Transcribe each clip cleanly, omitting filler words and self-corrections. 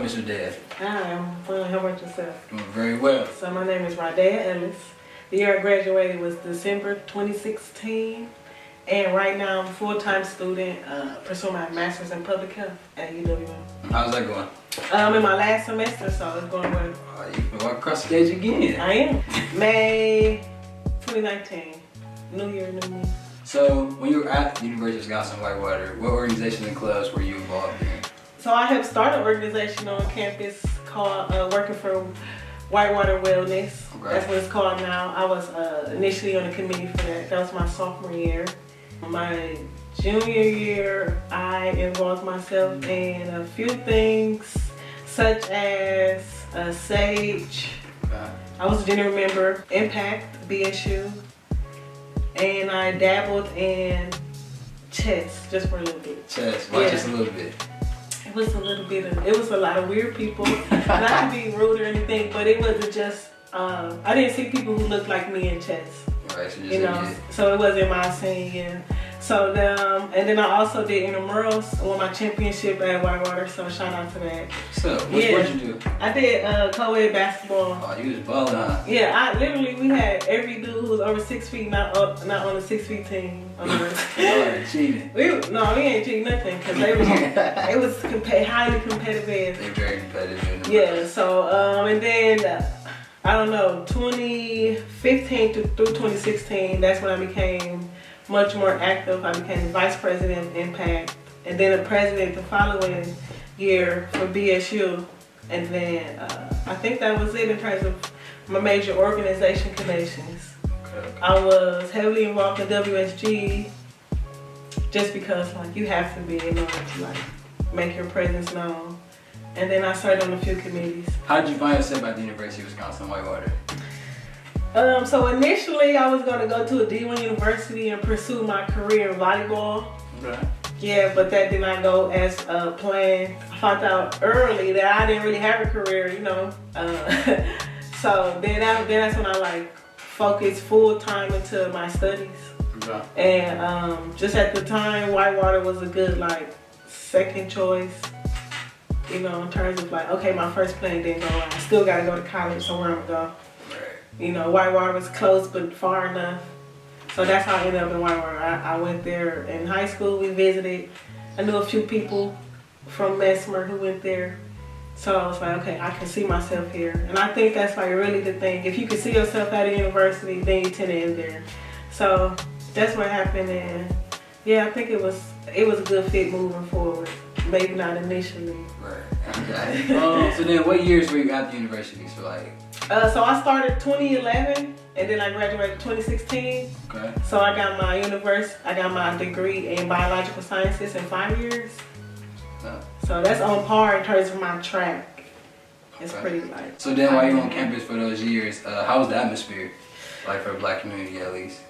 Miss Radaya? Hi, I'm fine. How about yourself? Doing very well. So my name is Radaya Ellis. The year I graduated was December 2016. And right now I'm a full-time student pursuing my master's in public health at UW. How's that going? I'm in my last semester, so it's going well. You can walk across the stage again. I am. May 2019. New year, new me. So when you were at the University of Wisconsin-Whitewater, what organizations and clubs were you involved in? So I helped start an organization on campus called Working for Whitewater Wellness. Okay. That's what it's called now. I was initially on the committee for that. That was my sophomore year. My junior year, I involved myself in a few things, such as SAGE. Okay. I was a general member, Impact, BSU, and I dabbled in chess just for a little bit. Chess, why just a little bit? It was a little bit of, it was a lot of weird people. Not to be rude or anything, but it wasn't just, I didn't see people who looked like me in chess. Right, so You know, so it wasn't my scene, yeah. So and then I also did intramurals, won my championship at Whitewater, so shout out to that. So, what sport you do? I did co-ed basketball. Oh, you was balling, huh? Yeah, we had every dude who was over 6 feet, not on the 6 feet team. Y'all are cheating. We ain't cheating nothing, because it was highly competitive. They're very competitive. Yeah, so, and then, I don't know, 2015 through 2016, that's when I became much more active. I became the vice president of Impact, and then the president the following year for BSU. And then I think that was it in terms of my major organization connections. Okay. I was heavily involved in WSG just because like you have to be in order to like make your presence known. And then I served on a few committees. How did you find yourself at the University of Wisconsin-Whitewater? So initially I was gonna go to a D1 university and pursue my career in volleyball. Okay. Yeah, but that did not go as planned. I found out early that I didn't really have a career, you know. So then that's when I like focused full time into my studies. Okay. And just at the time, Whitewater was a good like second choice. You know, in terms of like, okay, my first plan didn't go. I still gotta go to college, so where I'm gonna go. You know, Whitewater was close but far enough. So that's how I ended up in Whitewater. I went there in high school, we visited. I knew a few people from Mesmer who went there. So I was like, okay, I can see myself here. And I think that's like really the thing. If you can see yourself at a university, then you tend to end there. So that's what happened, and yeah, I think it was a good fit moving forward. Maybe not initially. Right, okay. So then what years were you at the university? So like... So I started 2011 and then I graduated 2016. Okay. So I got my degree in biological sciences in 5 years. Oh. So that's on par in terms of my track. It's Okay. pretty like. So then while you were on campus for those years, how was the atmosphere? Like for the black community at least?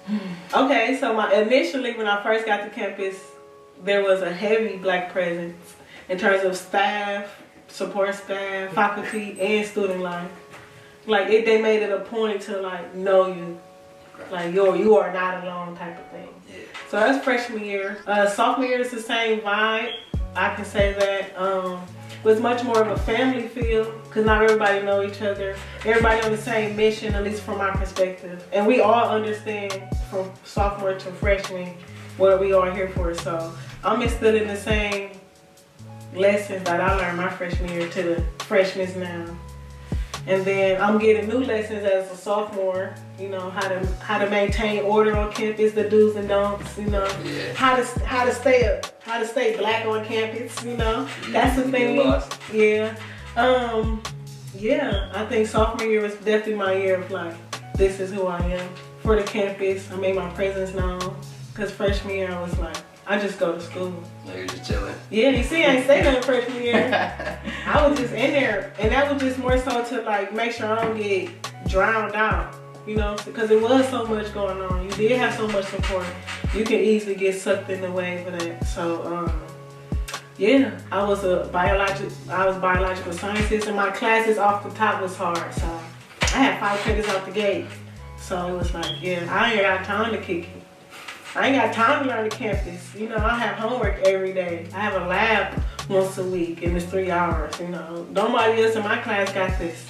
Okay, so initially when I first got to campus, there was a heavy black presence in terms of staff, support staff, faculty, and student life. Like they made it a point to like know you, like you are not alone type of thing. Yeah. So that's freshman year. Sophomore year is the same vibe. I can say that it was much more of a family feel because not everybody know each other. Everybody on the same mission, at least from my perspective, and we all understand from sophomore to freshman what we are here for. So I'm instilling the same lessons that I learned my freshman year to the freshmen now. And then I'm getting new lessons as a sophomore, you know, how to maintain order on campus, the do's and don'ts, you know, Yeah. how to stay black on campus, you know. Yeah, That's the thing. lost. Yeah. Yeah, I think sophomore year was definitely my year of like, this is who I am. For the campus, I made my presence known. Cause freshman year I was like, I just go to school. No, you're just chilling. Yeah, you see, I ain't stay nothing freshman year. I was just in there, and that was just more so to like make sure I don't get drowned out, you know, because it was so much going on. You did have so much support. You can easily get sucked in the wave of that. So, yeah, I was biological sciences, and my classes off the top was hard. So I had 5 credits out the gate. So it was like, yeah, I ain't got time to kick it. I ain't got time to learn the campus. You know, I have homework every day. I have a lab once a week, and it's 3 hours, you know. Nobody else in my class got this.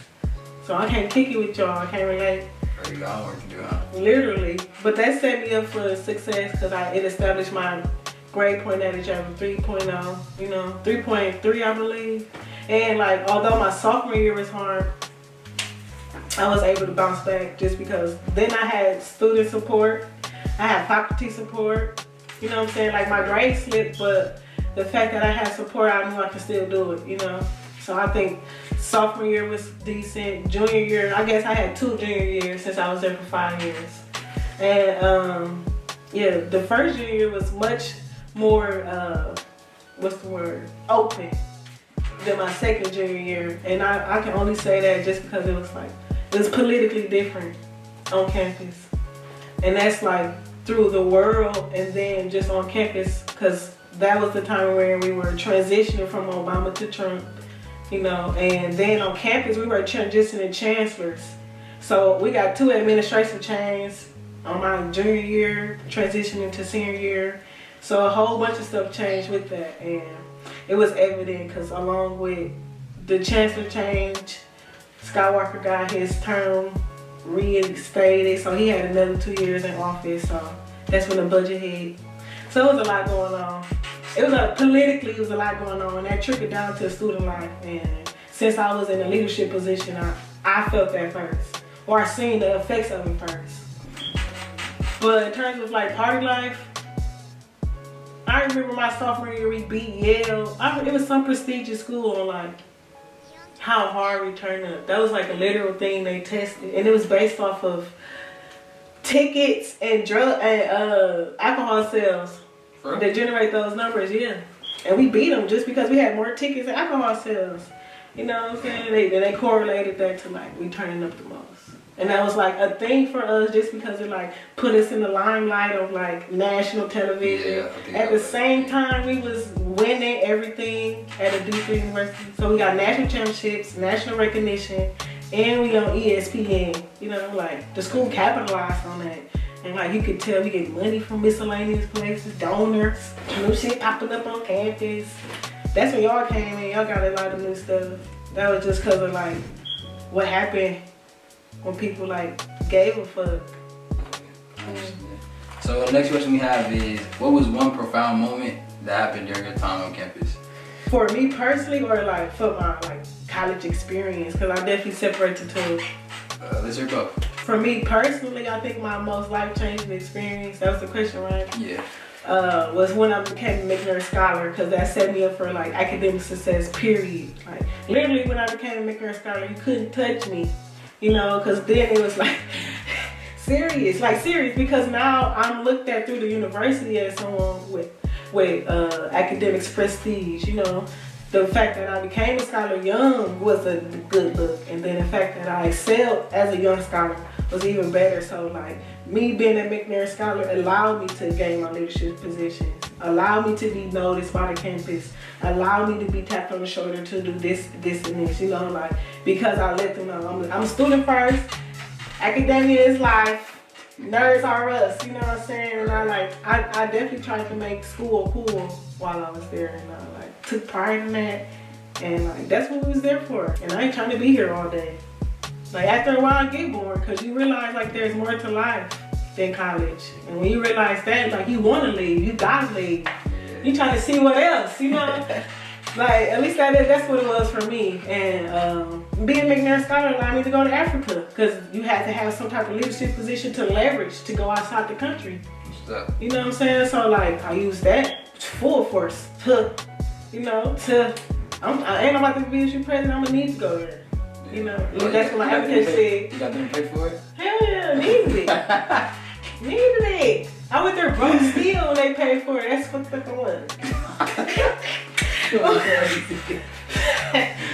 So I can't kick it with y'all, I can't relate. Or you got homework to do, huh? Literally. But that set me up for success because it established my grade point average of 3.0, you know, 3.3 I believe. And like, although my sophomore year was hard, I was able to bounce back just because then I had student support, I had faculty support, you know what I'm saying? Like my grades slipped, but the fact that I had support, I knew I could still do it, you know? So I think sophomore year was decent. Junior year, I guess I had 2 junior years since I was there for 5 years. And yeah, the first junior year was much more, open than my second junior year. And I can only say that just because it was politically different on campus. And that's like through the world and then just on campus, because that was the time where we were transitioning from Obama to Trump, you know, and then on campus we were transitioning chancellors. So we got 2 administrative changes on my junior year, transitioning to senior year. So a whole bunch of stuff changed with that, and it was evident because along with the chancellor change, Scott Walker got his term reinstated, so he had another 2 years in office. So that's when the budget hit. So it was a lot going on. Politically, it was a lot going on, and that trickled down to student life. And since I was in a leadership position, I felt that first, or I seen the effects of it first. But in terms of like party life, I remember my sophomore year we beat Yale. It was some prestigious school on like how hard we turned up. That was like a literal thing they tested, and it was based off of tickets and alcohol sales. Really? That generate those numbers, yeah. And we beat them just because we had more tickets and alcohol sales. You know what I'm saying? They correlated that to like we turning up the most. And that was like a thing for us just because it like put us in the limelight of like national television. Yeah, at the same time we was winning everything at a Duke University. So we got national championships, national recognition, and we on ESPN. You know, like the school capitalized on that. And like you could tell we get money from miscellaneous places, donors, new shit popping up on campus. That's when y'all came in, y'all got a lot of new stuff. That was just cause of like what happened when people like gave a fuck. So the next question we have is, what was one profound moment that happened during your time on campus? For me personally, or like for my like college experience, because I definitely separate the two. Let's hear both. For me personally, I think my most life-changing experience, that was the question, right? Yeah. Was when I became a McNair Scholar, because that set me up for like academic success, period. Like literally when I became a McNair Scholar, you couldn't touch me, you know, because then it was like serious, because now I'm looked at through the university as someone with academic prestige, you know. The fact that I became a scholar young was a good look, and then the fact that I excelled as a young scholar was even better. So like me being a McNair Scholar allowed me to gain my leadership positions, allowed me to be noticed by the campus, allowed me to be tapped on the shoulder to do this and this, you know, like because I let them know I'm a student first, academia is life, nerds are us, you know what I'm saying? And I definitely tried to make school cool while I was there, and I took pride in that, and like that's what we was there for. And I ain't trying to be here all day. Like after a while I get bored, because you realize like there's more to life than college. And when you realize that, like you want to leave, you gotta leave. You trying to see what else, you know? Like at least that's what it was for me. And being a McNair Scholar allowed me to go to Africa, because you had to have some type of leadership position to leverage to go outside the country. You know what I'm saying? So like I used that full force to, you know, I ain't about to be a president, I'm gonna need to go there. You know, that's what my advocate said. You got them to pay for it? Hell yeah, needed it. Needed it. I went there broke still and they paid for it. That's what the fuck I was.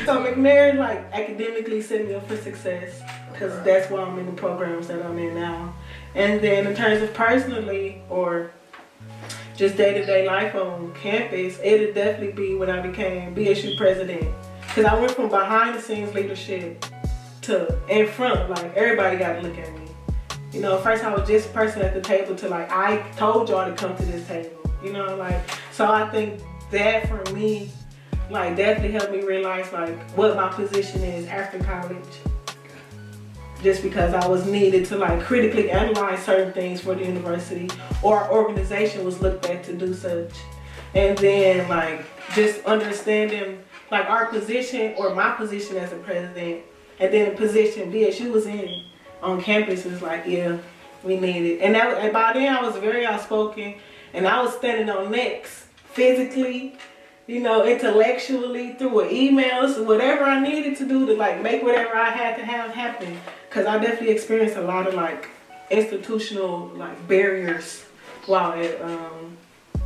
So McNair like academically set me up for success, because that's why I'm in the programs that I'm in now. And then in terms of personally or just day-to-day life on campus, it'd definitely be when I became BSU president. Because I went from behind the scenes leadership to in front, like everybody got to look at me. You know, first I was just a person at the table to like, I told y'all to come to this table, you know, like, so I think that for me like definitely helped me realize like what my position is after college. Just because I was needed to like critically analyze certain things for the university, or our organization was looked at to do such. And then like just understanding like our position or my position as a president, and then the position BSU was in on campus was like, yeah, we need it. And by then I was very outspoken, and I was standing on necks physically, you know, intellectually, through emails, whatever I needed to do to like make whatever I had to have happen. Cause I definitely experienced a lot of like institutional like barriers while at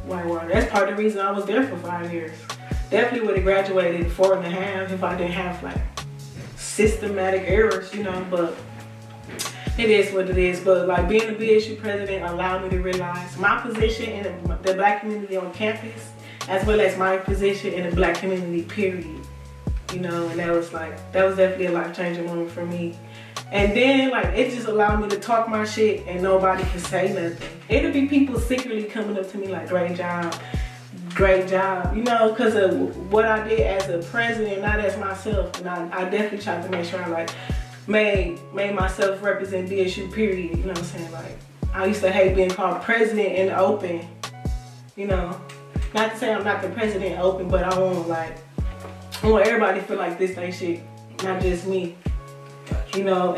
Whitewater. That's part of the reason I was there for 5 years. Definitely would have graduated 4.5 if I didn't have like systematic errors, you know, but it is what it is. But like being the BSU president allowed me to realize my position in the Black community on campus, as well as my position in the Black community, period. You know, and that was definitely a life-changing moment for me. And then like it just allowed me to talk my shit and nobody can say nothing. It'll be people secretly coming up to me like, great job, you know, because of what I did as a president, not as myself. And I definitely tried to make sure I like made myself represent BSU, period. You know what I'm saying? Like I used to hate being called president in the open, you know. Not to say I'm not the president in the open, but I want everybody to feel like this they shit, not just me. You know,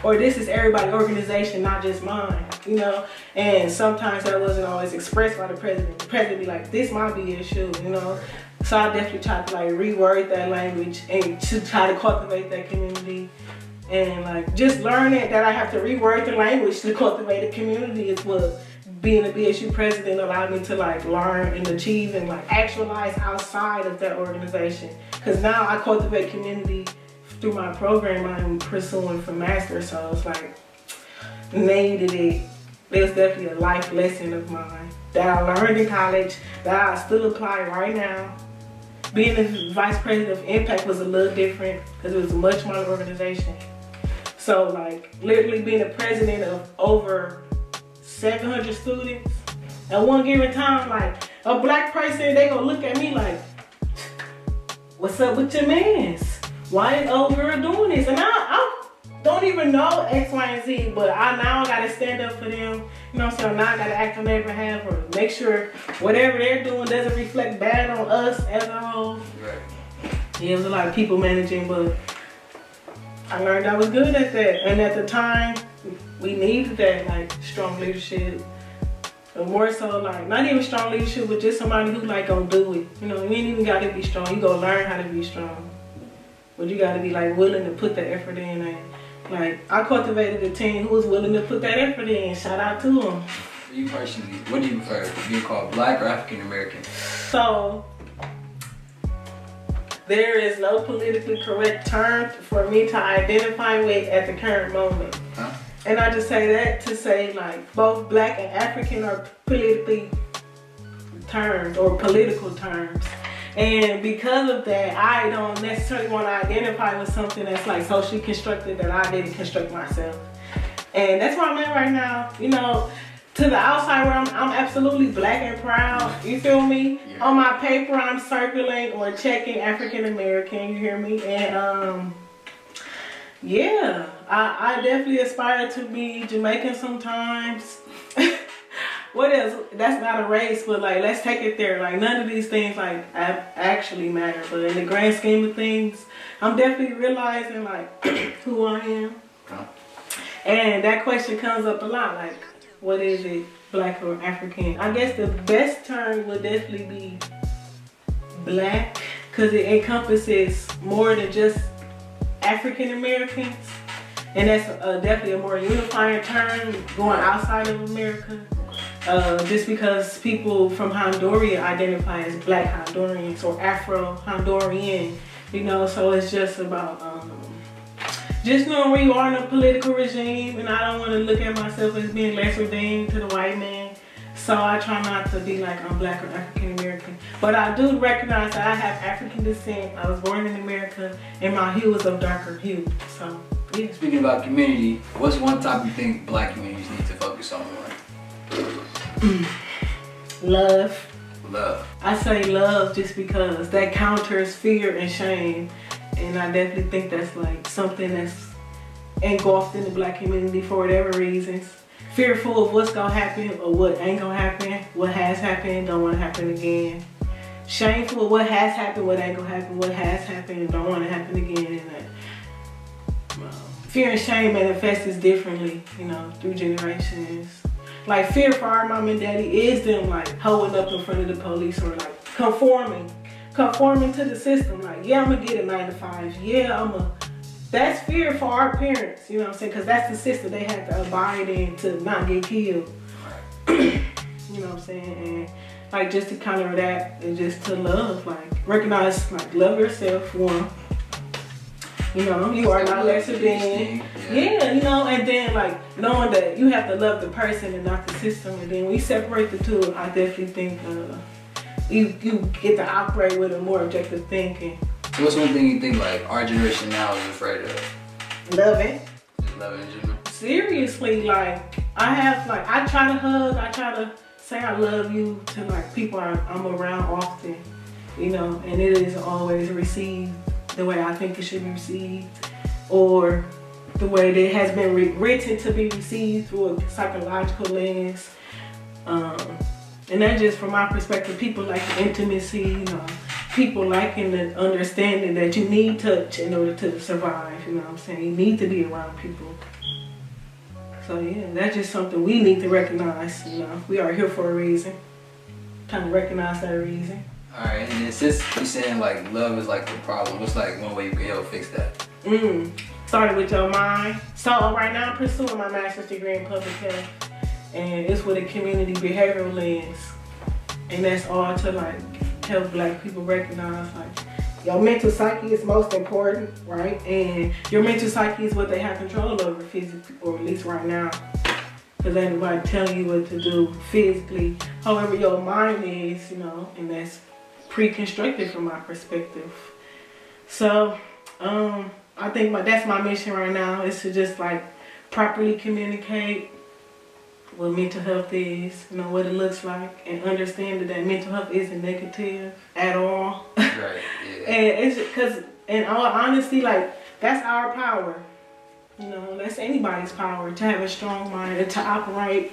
or this is everybody's organization, not just mine, you know. And sometimes that wasn't always expressed by the president. The president be like, this might be an issue, you know. So I definitely tried to like reword that language and to try to cultivate that community. And like just learning that I have to reword the language to cultivate a community is what being a BSU president allowed me to like learn and achieve and like actualize outside of that organization. Because now I cultivate community through my program I'm pursuing for master's, so it's like needed it. It was definitely a life lesson of mine that I learned in college that I still apply right now. Being the vice president of Impact was a little different because it was a much smaller organization. So like literally being the president of over 700 students at one given time, like a black person, they gonna look at me like, what's up with your mans? Why is old girl doing this? And I don't even know X, Y, and Z, but I now gotta stand up for them. You know what I'm saying? Now I gotta act on their behalf or make sure whatever they're doing doesn't reflect bad on us as a whole. Right. Yeah, it was a lot of people managing, but I learned I was good at that. And at the time, we needed that, like, strong leadership. But more so, like, not even strong leadership, but just somebody who, like, gonna do it. You know, you ain't even gotta be strong. You gonna learn how to be strong. But you gotta be, like, willing to put the effort in. And, like, I cultivated a team who was willing to put that effort in. Shout out to them. For you personally, what do you prefer? Being called black or African American? So, there is no politically correct term for me to identify with at the current moment. Huh? And I just say that to say, like, both black and African are politically termed or political terms. And because of that, I don't necessarily want to identify with something that's like socially constructed that I didn't construct myself. And that's where I'm at right now. You know, to the outside where I'm absolutely black and proud. You feel me? Yeah. On my paper, I'm circling or checking African American. You hear me? And yeah, I definitely aspire to be Jamaican sometimes. What else? That's not a race, but like, let's take it there. Like, none of these things like actually matter, but in the grand scheme of things, I'm definitely realizing like who I am. Huh? And that question comes up a lot, like, what is it, black or African? I guess the best term would definitely be black, because it encompasses more than just African Americans, and that's definitely a more unifying term going outside of America. Just because people from Honduras identify as black Hondurans or Afro-Honduran, you know, so it's just about just knowing where you are in a political regime, and I don't want to look at myself as being lesser than to the white man, so I try not to be like I'm black or African American. But I do recognize that I have African descent. I was born in America, and my hue is of darker hue, so yeah. Speaking about community, what's one topic you think black communities need to focus on more? Love. Love. I say love just because that counters fear and shame. And I definitely think that's like something that's engulfed in the Black community for whatever reasons. Fearful of what's gonna happen or what ain't gonna happen, what has happened, don't wanna happen again. Shameful of what has happened, what ain't gonna happen, what has happened, don't wanna happen again. And that fear and shame manifests differently, you know, through generations. Like fear for our mom and daddy is them like holding up in front of the police or like conforming to the system. Like, yeah, I'm gonna get a 9 to 5. Yeah, that's fear for our parents, you know what I'm saying? Because that's the system they had to abide in to not get killed. You know what I'm saying? And like just to counter that and just to love, like recognize, like love yourself, one. You know, you are not lesser than. Yeah, you know, and then like knowing that you have to love the person and not the system. And then when you separate the two, I definitely think you get to operate with a more objective thinking. So what's one thing you think like our generation now is afraid of? Loving. Just loving in general? Seriously, like I try to hug, I try to say I love you to like people I'm around often, you know, and it isn't always received the way I think it should be received or the way that it has been written to be received through a psychological lens. And that's just from my perspective. People like the intimacy, you know, people liking the understanding that you need touch in order to survive, you know what I'm saying? You need to be around people. So yeah, that's just something we need to recognize, you know. We are here for a reason. Trying to recognize that reason. Alright, and then since you're saying like love is like the problem, what's like one way you can help fix that? Started with your mind. So right now I'm pursuing my master's degree in public health. And it's with a community behavioral lens. And that's all to like help Black people recognize like your mental psyche is most important, right? And your mental psyche is what they have control over physically, or at least right now. Because ain't nobody telling you what to do physically. However, your mind is, you know, and that's pre-constructed from my perspective. So, I think that's my mission right now is to just like properly communicate what mental health is, you know, what it looks like, and understand that mental health isn't negative at all. Right, yeah. And it's because, in all honesty, like, that's our power. You know, that's anybody's power to have a strong mind and to operate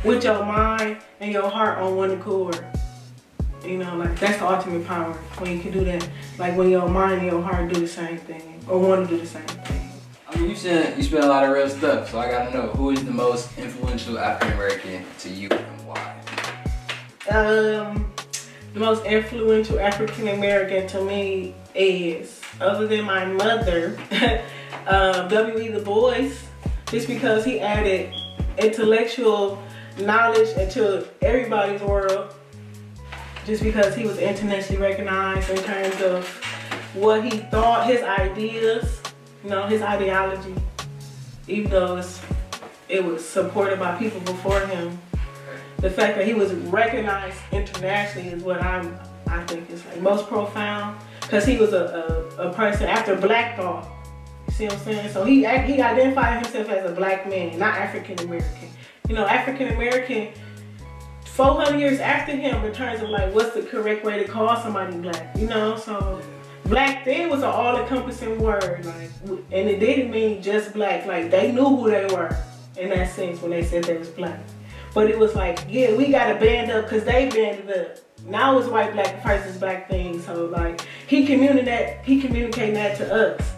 with your mind and your heart on one accord. You know, like, that's the ultimate power when you can do that. Like, when your mind and your heart do the same thing, or want to do the same thing. I mean, you said you spent a lot of real stuff, so I gotta know, who is the most influential African American to you and why? The most influential African American to me is, other than my mother, W.E. Du Bois, just because he added intellectual knowledge into everybody's world, just because he was internationally recognized in terms of what he thought, his ideas, you know, his ideology, even though it was supported by people before him. The fact that he was recognized internationally is what I think is like most profound, because he was a person after Black thought. You see what I'm saying? So he identified himself as a Black man, not African American. You know, African American, 400 years after him, in terms of like what's the correct way to call somebody Black. You know, so Black then was an all-encompassing word, like, and it didn't mean just Black. Like, they knew who they were in that sense when they said they was Black. But it was like, yeah, we gotta band up because they banded up. Now it's white, Black versus Black things. So like, he communicating that to us,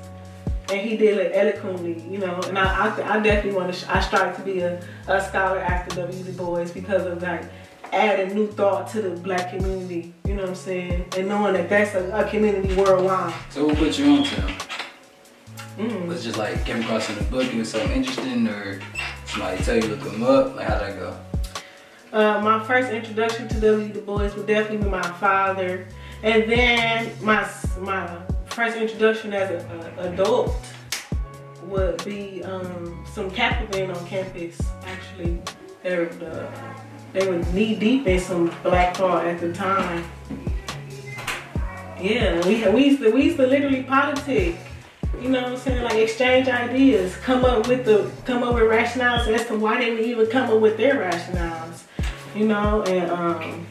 and he did it eloquently, you know. And I definitely I strive to be a scholar after W. Du Bois because of like adding new thought to the Black community, you know what I'm saying? And knowing that that's a community worldwide. So who put you on to him? Was it just like came across in the book, it was so interesting, or somebody tell you to look him up? Like, how'd that go? My first introduction to W. Du Bois would definitely be my father. And then my first introduction as an adult would be some Kaplan on campus, actually. They were knee deep in some Black thought at the time. Yeah, we used to literally politic. You know what I'm saying? Like, exchange ideas, come up with rationales as to why they would even come up with their rationales. You know, and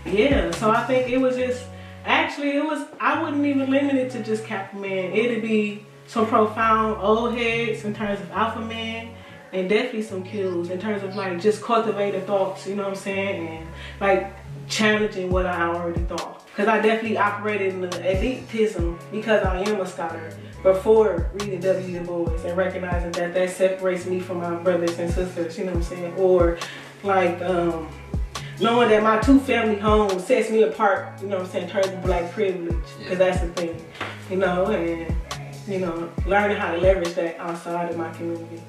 Yeah, so I think it was just, actually it was, I wouldn't even limit it to just Kappa man. It'd be some profound old heads in terms of alpha man, and definitely some kills in terms of like just cultivating thoughts, you know what I'm saying? And like challenging what I already thought. Because I definitely operated in the elitism because I am a scholar before reading W. Du Bois and recognizing that that separates me from my brothers and sisters, you know what I'm saying? Or like knowing that my two family homes sets me apart, you know what I'm saying, in terms of black privilege, because that's the thing, you know, and, you know, learning how to leverage that outside of my community.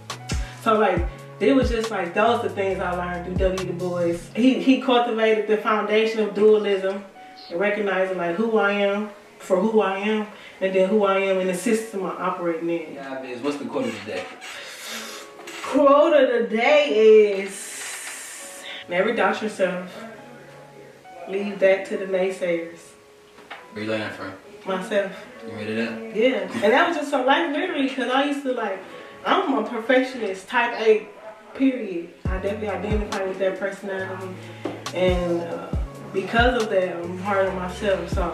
So like, it was just like, those are the things I learned through W. Du Bois. He cultivated the foundation of dualism and recognizing like who I am for who I am, and then who I am in the system I'm operating in. Yeah, what's the quote of the day? Quote of the day is, never doubt yourself. Leave that to the naysayers. Where you learn that from? Myself. You made it up? Yeah. And that was just so, like, literally, because I used to, like, I'm a perfectionist, type A, period. I definitely identify with that personality. And because of that, I'm hard on myself. So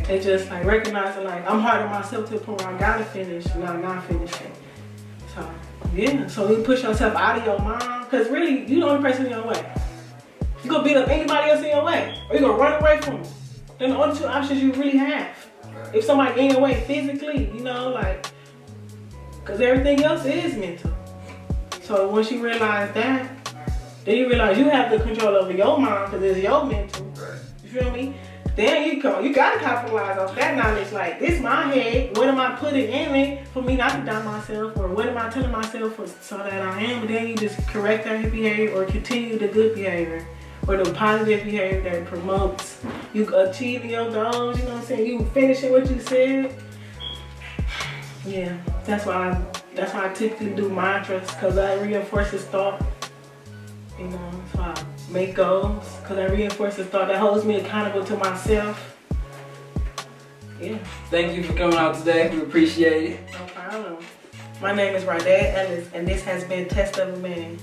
it's just, like, recognizing, like, I'm hard on myself to the point where I gotta finish, and I'm not finishing. So, yeah. So you push yourself out of your mind. Because really, you're the only person in your way. You're going to beat up anybody else in your way. Or you're going to run away from them. Then the only two options you really have. If somebody in your way physically, you know, like, because everything else is mental. So once you realize that, then you realize you have the control over your mind because it's your mental. You feel me? Then you gotta capitalize off that knowledge. Like, this my head. What am I putting in it for me not to doubt myself? Or what am I telling myself so that I am? But then you just correct that behavior or continue the good behavior or the positive behavior that promotes you achieving your goals. You know what I'm saying? You finishing what you said. Yeah, that's why I typically do mantras, because that reinforces thought. You know, that's why I make goals, because that reinforces thought, that holds me accountable to myself. Yeah. Thank you for coming out today. We appreciate it. No problem. My name is Radaya Ellis, and this has been Test of a Man.